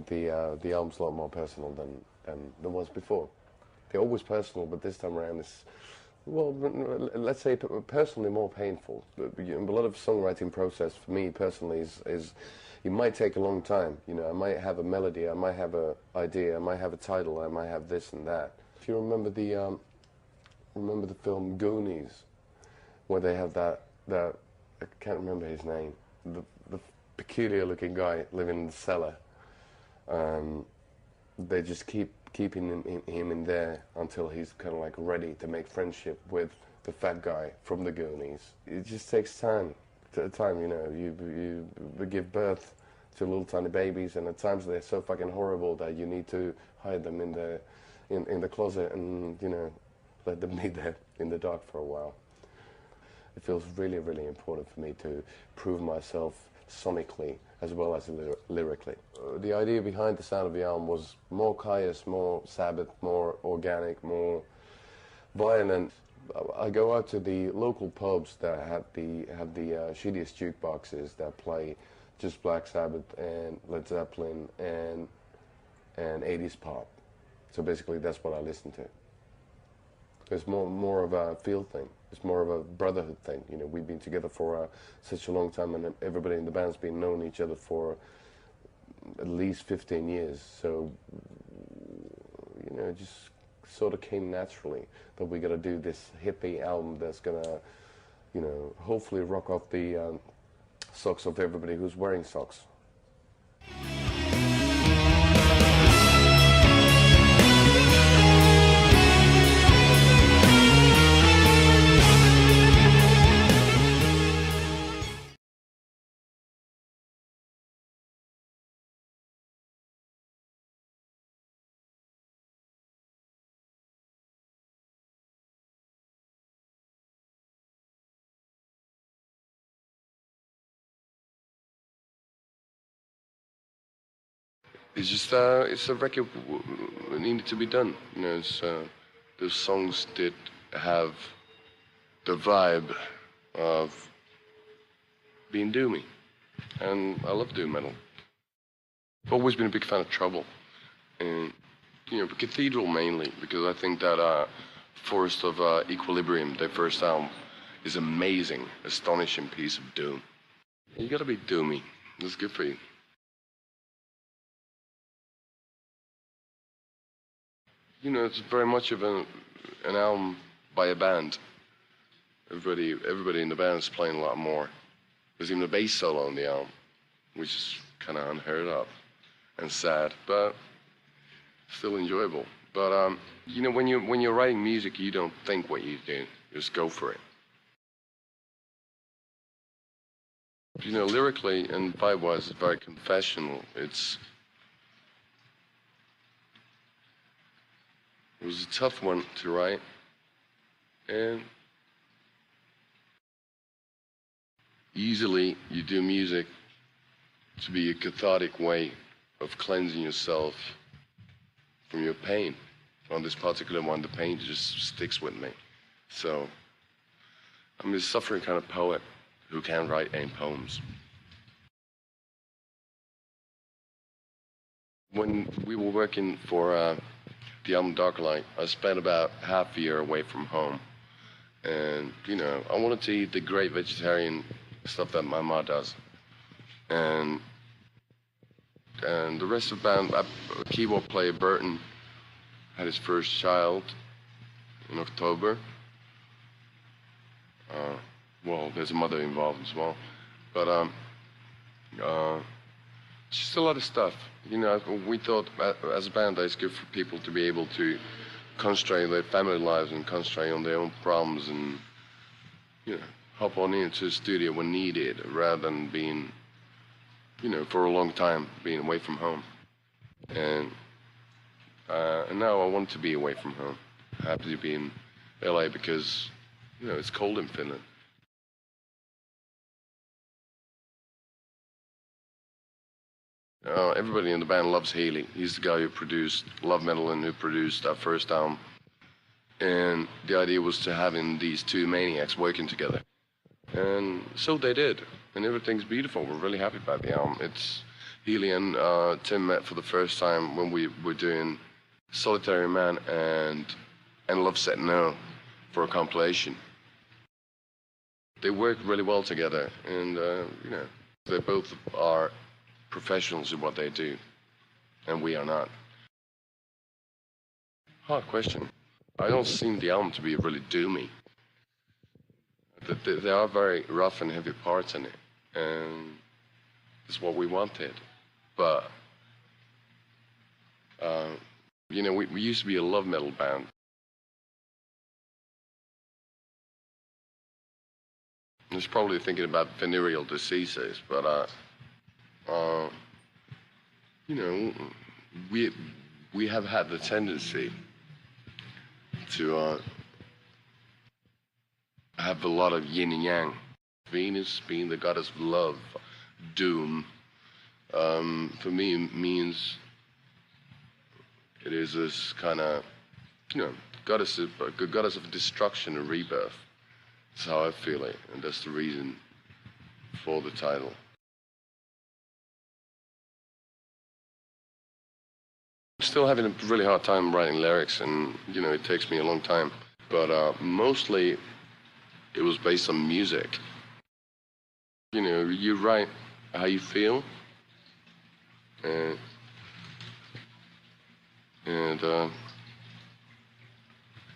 think the album's a lot more personal than the ones before. They're always personal, but this time around it's, well, let's say personally more painful. A lot of songwriting process for me personally is it might take a long time. You know, I might have a melody, I might have an idea, I might have a title, I might have this and that. If you remember the film Goonies, where they have that I can't remember his name, the peculiar-looking guy living in the cellar. They just keep keeping him in there until he's kind of like ready to make friendship with the fat guy from the Goonies. It just takes time. At time, you know, you give birth to little tiny babies, and at times they're so fucking horrible that you need to hide them in the closet and, you know, let them be there in the dark for a while. It feels really, really important for me to prove myself sonically as well as lyrically. The idea behind the sound of the album was more Caius, more Sabbath, more organic, more violent. I go out to the local pubs that have the shittiest jukeboxes that play just Black Sabbath and Led Zeppelin and 80s pop. So basically that's what I listen to. It's more of a feel thing. It's more of a brotherhood thing. You know, we've been together for such a long time, and everybody in the band's been knowing each other for at least 15 years. So, you know, it just sort of came naturally that we got to do this hippie album that's gonna, you know, hopefully rock off the socks of everybody who's wearing socks. It's just it's a record that needed to be done. You know, it's those songs did have the vibe of being doomy, and I love doom metal. I've always been a big fan of Trouble, and you know, Cathedral mainly because I think that Forest of Equilibrium, their first album, is amazing, astonishing piece of doom. You gotta be doomy. That's good for you. You know, it's very much of an album by a band. Everybody in the band is playing a lot more. There's even a bass solo on the album, which is kind of unheard of and sad, but still enjoyable. But you know, when you're writing music, you don't think what you do. You just go for it. You know, lyrically and vibe-wise, it's very confessional. It was a tough one to write, and usually you do music to be a cathartic way of cleansing yourself from your pain. On this particular one, the pain just sticks with me. So I'm a suffering kind of poet who can't write any poems. When we were working for the album Dark Light, I spent about half a year away from home. And, you know, I wanted to eat the great vegetarian stuff that my ma does. And the rest of the band, keyboard player Burton had his first child in October. Well, there's a mother involved as well. But just a lot of stuff. You know, we thought as a band that it's good for people to be able to concentrate on their family lives and concentrate on their own problems and, you know, hop on into the studio when needed rather than being, you know, for a long time being away from home. And now I want to be away from home. Happy to be in LA because, you know, it's cold in Finland. Everybody in the band loves Haley. He's the guy who produced Love Metal and who produced our first album. And the idea was to having these two maniacs working together. And so they did. And everything's beautiful. We're really happy about the album. Ville and Tim met for the first time when we were doing Solitary Man and Love Said No for a compilation. They work really well together, and you know, they both are professionals in what they do, and we are not. Hard question. I don't seem the album to be really doomy. There are very rough and heavy parts in it, and it's what we wanted. But you know, we used to be a love metal band. I was probably thinking about venereal diseases, but you know, we have had the tendency to have a lot of yin and yang. Venus being the goddess of love, doom, for me means it is this kind of, you know, goddess of destruction and rebirth. That's how I feel it, and that's the reason for the title. I'm still having a really hard time writing lyrics, and you know, it takes me a long time. But mostly, it was based on music. You know, you write how you feel, and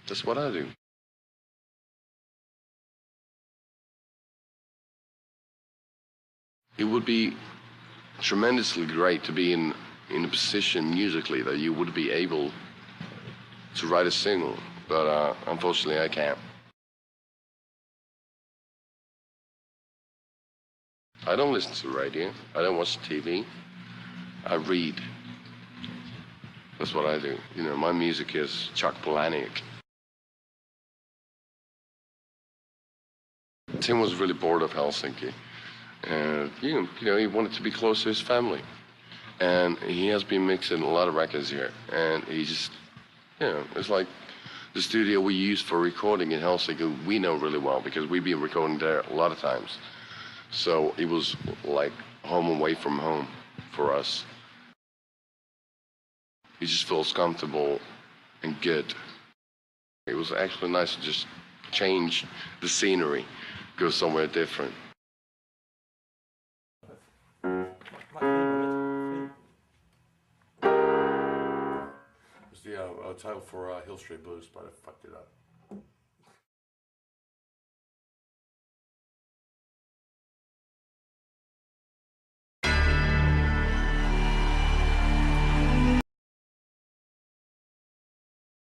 that's what I do. It would be tremendously great to be in a position musically that you would be able to write a single, but unfortunately I can't. I don't listen to radio. I don't watch TV. I read. That's what I do. You know, my music is Chuck Palahniuk. Tim was really bored of Helsinki. And, you know, he wanted to be close to his family. And he has been mixing a lot of records here. And he just, you know, it's like the studio we use for recording in Helsinki, we know really well because we've been recording there a lot of times. So it was like home away from home for us. He just feels comfortable and good. It was actually nice to just change the scenery, go somewhere different. It was the title for Hill Street Blues, but I fucked it up.